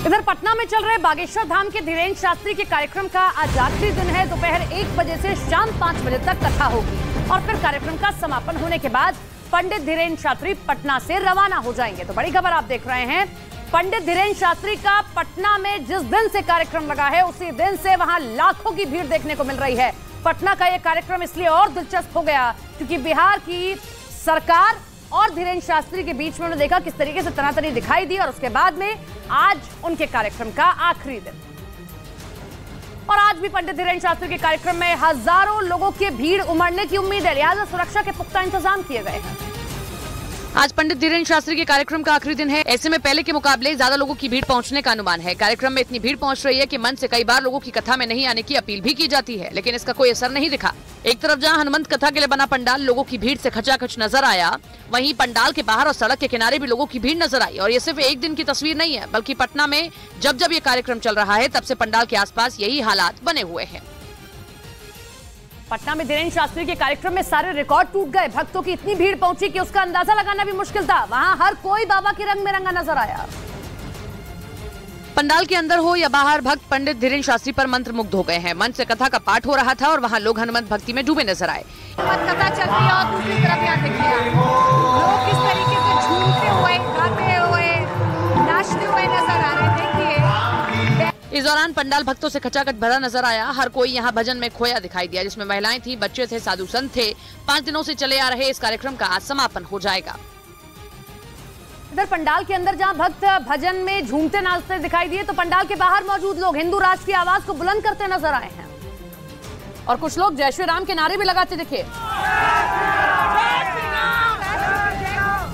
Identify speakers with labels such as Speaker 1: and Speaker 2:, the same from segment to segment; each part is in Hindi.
Speaker 1: इधर पटना में चल रहे बागेश्वर धाम के धीरेन्द्र शास्त्री के कार्यक्रम का आज आखिरी दिन है। दोपहर 1 बजे से शाम 5 बजे तक कथा होगी और फिर कार्यक्रम का समापन होने के बाद पंडित धीरेन्द्र शास्त्री पटना से रवाना हो जाएंगे। तो बड़ी खबर आप देख रहे हैं, पंडित धीरेन्द्र शास्त्री का पटना में जिस दिन से कार्यक्रम लगा है उसी दिन से वहां लाखों की भीड़ देखने को मिल रही है। पटना का यह कार्यक्रम इसलिए और दिलचस्प हो गया क्योंकि बिहार की सरकार और धीरेन्द्र शास्त्री के बीच में उन्होंने देखा किस तरीके से तनातनी दिखाई दी और उसके बाद में आज उनके कार्यक्रम का आखिरी दिन। और आज भी पंडित धीरेन्द्र शास्त्री के कार्यक्रम में हजारों लोगों की भीड़ उमड़ने की उम्मीद है, लिहाजा सुरक्षा के पुख्ता इंतजाम किए गए हैं।
Speaker 2: आज पंडित धीरेन्द्र शास्त्री के कार्यक्रम का आखिरी दिन है। ऐसे में पहले के मुकाबले ज्यादा लोगों की भीड़ पहुंचने का अनुमान है। कार्यक्रम में इतनी भीड़ पहुंच रही है कि मंच से कई बार लोगों की कथा में नहीं आने की अपील भी की जाती है, लेकिन इसका कोई असर नहीं दिखा। एक तरफ जहां हनुमंत कथा के लिए बना पंडाल लोगों की भीड़ से खचाखच नजर आया, वहीं पंडाल के बाहर और सड़क के किनारे भी लोगों की भीड़ नजर आई। और ये सिर्फ एक दिन की तस्वीर नहीं है, बल्कि पटना में जब जब ये कार्यक्रम चल रहा है तब से पंडाल के आसपास यही हालात बने हुए हैं।
Speaker 1: पटना में धीरेन्द्र शास्त्री के कार्यक्रम में सारे रिकॉर्ड टूट गए। भक्तों की इतनी भीड़ पहुंची कि उसका अंदाजा लगाना भी मुश्किल था। वहां हर कोई बाबा के रंग में रंगा नजर आया।
Speaker 2: पंडाल के अंदर हो या बाहर, भक्त पंडित धीरेन्द्र शास्त्री पर मंत्र मुग्ध हो गए हैं। मंच से कथा का पाठ हो रहा था और वहां लोग हनुमंत भक्ति में डूबे नजर आए।
Speaker 3: कथा चल रही है और दूसरी तरफ यहाँ देखिए लोग किस तरीके से झूमते हुए, गाते हुए, नाचते हुए नजर आ रहे हैं। देखिए
Speaker 2: इस दौरान पंडाल भक्तों से खचाखच भरा नजर आया। हर कोई यहाँ भजन में खोया दिखाई दिया, जिसमें महिलाएं थी, बच्चे थे, साधु संत थे। 5 दिनों से चले आ रहे इस कार्यक्रम का आज समापन हो जाएगा।
Speaker 1: इधर पंडाल के अंदर जहां भक्त भजन में झूमते नाचते दिखाई दिए, तो पंडाल के बाहर मौजूद लोग हिंदू राष्ट्र की आवाज को बुलंद करते नजर आए हैं और कुछ लोग जय श्री राम के नारे भी लगाते दिखे।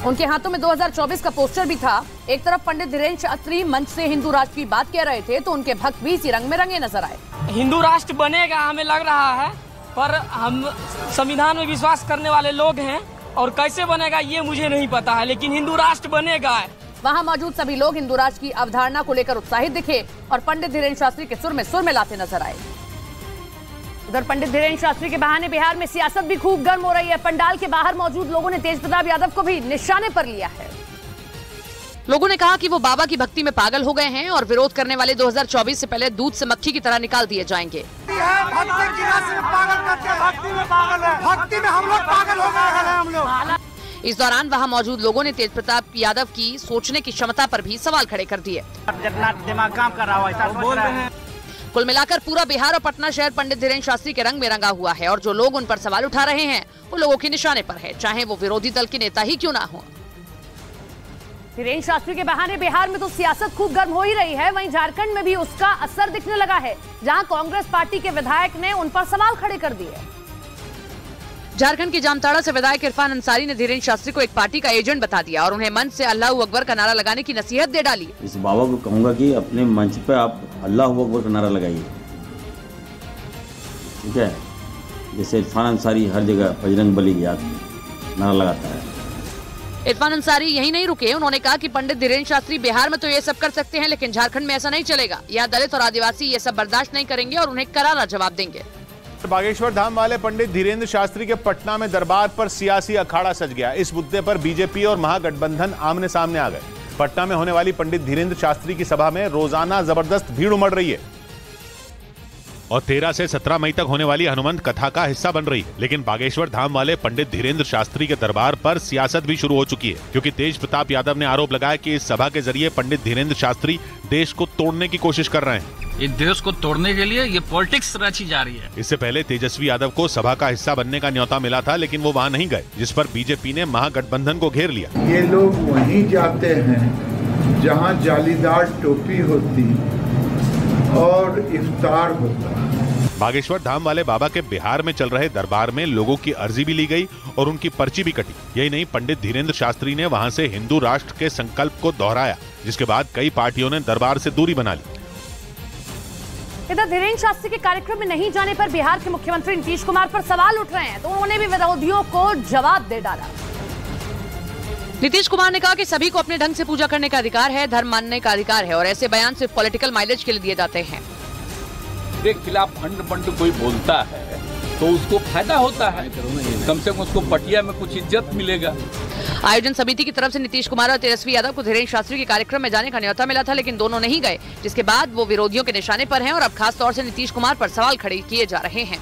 Speaker 1: उनके हाथों में 2024 का पोस्टर भी था। एक तरफ पंडित धीरेन्द्र शास्त्री मंच से हिंदू राष्ट्र की बात कह रहे थे, तो उनके भक्त भी इसी रंग में रंगे नजर आए।
Speaker 4: हिंदू राष्ट्र बनेगा हमें लग रहा है, पर हम संविधान में विश्वास करने वाले लोग हैं और कैसे बनेगा ये मुझे नहीं पता है, लेकिन हिंदू राष्ट्र बनेगा।
Speaker 1: वहां मौजूद सभी लोग हिंदू राष्ट्र की अवधारणा को लेकर उत्साहित दिखे और पंडित धीरेन्द्र शास्त्री के सुर में लाते नजर आए। उधर पंडित धीरेन्द्र शास्त्री के बहाने बिहार में सियासत भी खूब गर्म हो रही है। पंडाल के बाहर मौजूद लोगों ने तेजप्रताप यादव को भी निशाने पर लिया है।
Speaker 2: लोगों ने कहा कि वो बाबा की भक्ति में पागल हो गए हैं और विरोध करने वाले 2024 से पहले दूध से मक्खी की तरह निकाल दिए जाएंगे। इस दौरान वहां मौजूद लोगों ने तेजप्रताप यादव की सोचने की क्षमता पर भी सवाल खड़े कर दिए।
Speaker 5: जितना दिमाग काम कर रहा हो ऐसा बोल रहे हैं।
Speaker 2: कुल मिलाकर पूरा बिहार और पटना शहर पंडित धीरेन्द्र शास्त्री के रंग में रंगा हुआ है और जो लोग उन पर सवाल उठा रहे हैं वो लोगों के निशाने पर है, चाहे वो विरोधी दल के नेता ही क्यों ना हो।
Speaker 1: धीरेन्द्र शास्त्री के बहाने बिहार में तो सियासत खूब गर्म हो ही रही है, वहीं झारखंड में भी उसका असर दिखने लगा है, जहां कांग्रेस पार्टी के विधायक ने उन पर सवाल खड़े कर दिए।
Speaker 2: झारखंड के जामताड़ा से विधायक इरफान अंसारी ने धीरेन्द्र शास्त्री को एक पार्टी का एजेंट बता दिया और उन्हें मंच से अल्लाह अकबर का नारा लगाने की नसीहत दे डाली।
Speaker 6: इस बाबा को कहूंगा कि अपने मंच पे आप अल्लाह अकबर का नारा लगाइए, ठीक है। जैसे इरफान अंसारी हर जगह बजरंग बली की याद नारा लगाता है।
Speaker 2: इरफान अंसारी यही नहीं रुके, उन्होंने कहा कि पंडित धीरेन्द्र शास्त्री बिहार में तो ये सब कर सकते हैं, लेकिन झारखंड में ऐसा नहीं चलेगा। यहाँ दलित और आदिवासी ये सब बर्दाश्त नहीं करेंगे और उन्हें करारा जवाब देंगे।
Speaker 7: बागेश्वर धाम वाले पंडित धीरेन्द्र शास्त्री के पटना में दरबार पर सियासी अखाड़ा सज गया। इस मुद्दे पर बीजेपी और महागठबंधन आमने सामने आ गए। पटना में होने वाली पंडित धीरेन्द्र शास्त्री की सभा में रोजाना जबरदस्त भीड़ उमड़ रही है और 13 से 17 मई तक होने वाली हनुमंत कथा का हिस्सा बन रही है। लेकिन बागेश्वर धाम वाले पंडित धीरेन्द्र शास्त्री के दरबार पर सियासत भी शुरू हो चुकी है, क्योंकि तेजप्रताप यादव ने आरोप लगाया कि इस सभा के जरिए पंडित धीरेन्द्र शास्त्री देश को तोड़ने की कोशिश कर रहे हैं।
Speaker 8: इस देश को तोड़ने के लिए ये पॉलिटिक्स रची जा रही है।
Speaker 7: इससे पहले तेजस्वी यादव को सभा का हिस्सा बनने का न्योता मिला था, लेकिन वो वहां नहीं गए, जिस पर बीजेपी ने महागठबंधन को घेर लिया।
Speaker 9: ये लोग वहीं जाते हैं जहां जालीदार टोपी होती और इफ्तार होता।
Speaker 7: बागेश्वर धाम वाले बाबा के बिहार में चल रहे दरबार में लोगों की अर्जी भी ली गई और उनकी पर्ची भी कटी। यही नहीं, पंडित धीरेन्द्र शास्त्री ने वहां से हिंदू राष्ट्र के संकल्प को दोहराया, जिसके बाद कई पार्टियों ने दरबार से दूरी बना ली।
Speaker 1: इधर धीरेन्द्र शास्त्री के कार्यक्रम में नहीं जाने पर बिहार के मुख्यमंत्री नीतीश कुमार पर सवाल उठ रहे हैं, तो उन्होंने भी विरोधियों को जवाब दे डाला।
Speaker 2: नीतीश कुमार ने कहा कि सभी को अपने ढंग से पूजा करने का अधिकार है, धर्म मानने का अधिकार है और ऐसे बयान सिर्फ पॉलिटिकल माइलेज के लिए दिए जाते हैं।
Speaker 10: के खिलाफ फंड कोई बोलता है तो उसको फायदा होता है, कम से कम उसको पटिया में कुछ इज्जत मिलेगा।
Speaker 2: आयोजन समिति की तरफ से नीतीश कुमार और तेजस्वी यादव को धीरेन्द्र शास्त्री के कार्यक्रम में जाने का न्योता मिला था, लेकिन दोनों नहीं गए, जिसके बाद वो विरोधियों के निशाने पर हैं और अब खास तौर से नीतीश कुमार पर सवाल खड़े किए जा रहे हैं।